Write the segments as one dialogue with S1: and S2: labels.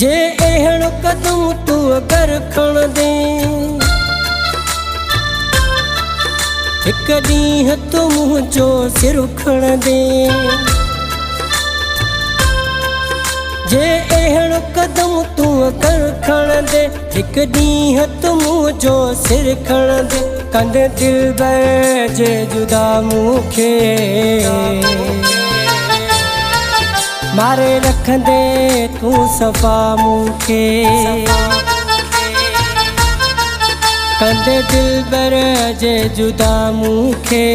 S1: जे अहिड़ो कदम तूं अगरि खणंदे, हिकु ॾींहुं तूं मुंहिंजो सिर खणंदे। जे अहिड़ो कदम तूं अगरि खणंदे, हिकु ॾींहुं तूं मुंहिंजो सिर खणंदे। कंदे दिलबर जे जुदा मूंखे, मारे रखंदे तूं सफ़ा मूंखे। कंदे दिलबर जे जुदा मूंखे,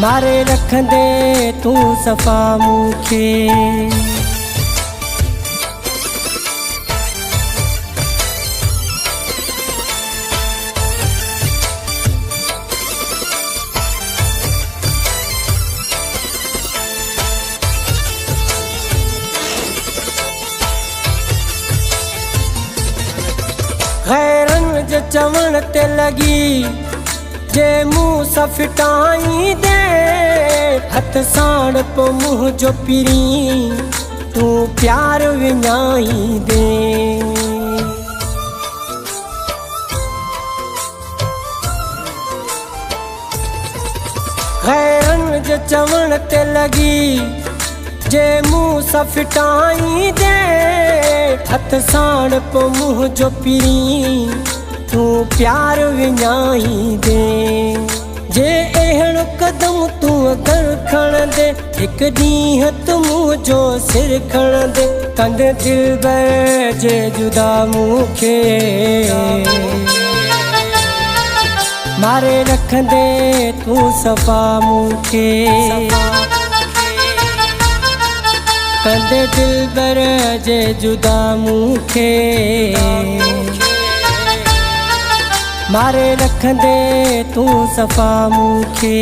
S1: मारे रखंदे तूं सफ़ा मूंखे। ग़ैरनि जे चवण ते लॻी, जे मूं सां फिटाई दे, हथ साण पोइ मुंहिंजो पिरी तूं प्यार विञाई दे। ग़ैरनि जे चवण ते लॻी, जे मूं सां फिटाई दे, हथ साण पोइ मुंहिंजो पिरी तूं प्यार विञाई दे। जे अहिड़ो कदम तूं अगरि खणंदे, हिकु ॾींहुं तूं मुंहिंजो सिर खणंदे। कंदे दिलबर जे जुदा मूंखे, मारे रखंदे तूं सफ़ा मूंखे। कंदे दिलबर जे जुदा मूंखे, मारे रखंदे तूं सफ़ा मूंखे।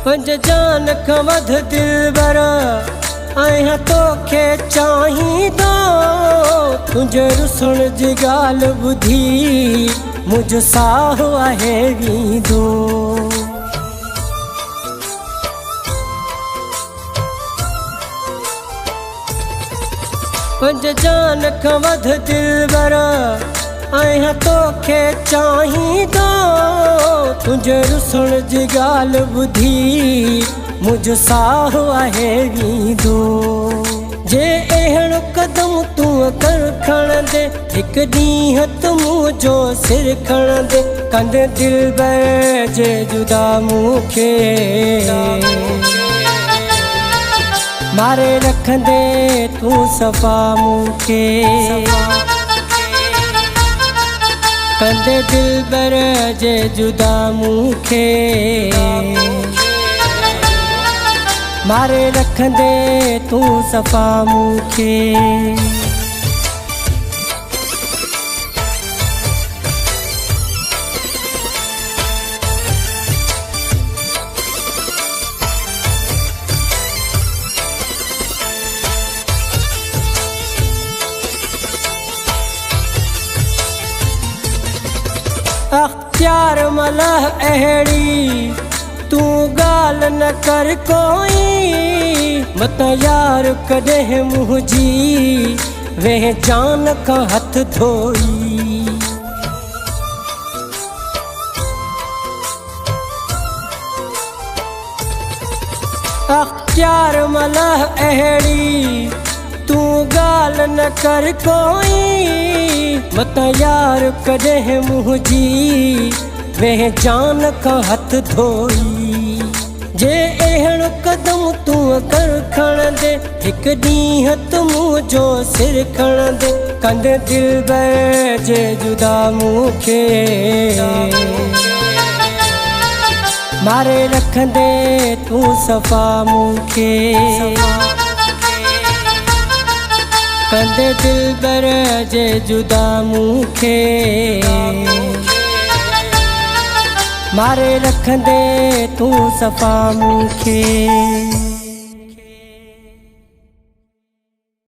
S1: पंज जान खां वध दिलबर आहियां तोखे चाहींदो। तुंहिंजे रुसण जी ॻाल्हि ॿुधी मुंहिंजो साहु आहे वींदो। पंज जान खां वध दिलबर आहियां तोखे चाहींदो। तुंहिंजे रुसण जी ॻाल्हि ॿुधी मुंहिंजो साहु आहे वींदो। जे अहिड़ो कदम तूं अगरि खणंदे, हिकु ॾींहुं तूं मुंहिंजो सिर खणंदे। कंदे दिलबर जे जुदा मूंखे, मारे रखंदे तूं सफ़ा मूंखे। कंदे दिलबर जे जुदा मूंखे, मारे रखंदे तूं सफ़ा मूंखे। अख्तियार मलह अहिड़ी तूं ॻाल्हि न कर कोई। मत यार कॾहिं मुंहिंजी वेह जान खां हथ धोई। अख्तियार मलह अहिड़ी तूं ॻाल्हि न कर कोई। मत यार कॾहिं मुंहिंजी वेह जान खां हथ धोई। जे अहिड़ो कदम तूं अगरि खणंदे, हिकु ॾींहुं तूं मुंहिंजो सिर खणंदे। कंदे दिलबर जे जुदा मूंखे, मारे रखंदे तूं सफ़ा मूंखे। कंदे दिलबर जे जुदा मूंखे, मारे रखंदे तू सफ़ा मूंखे।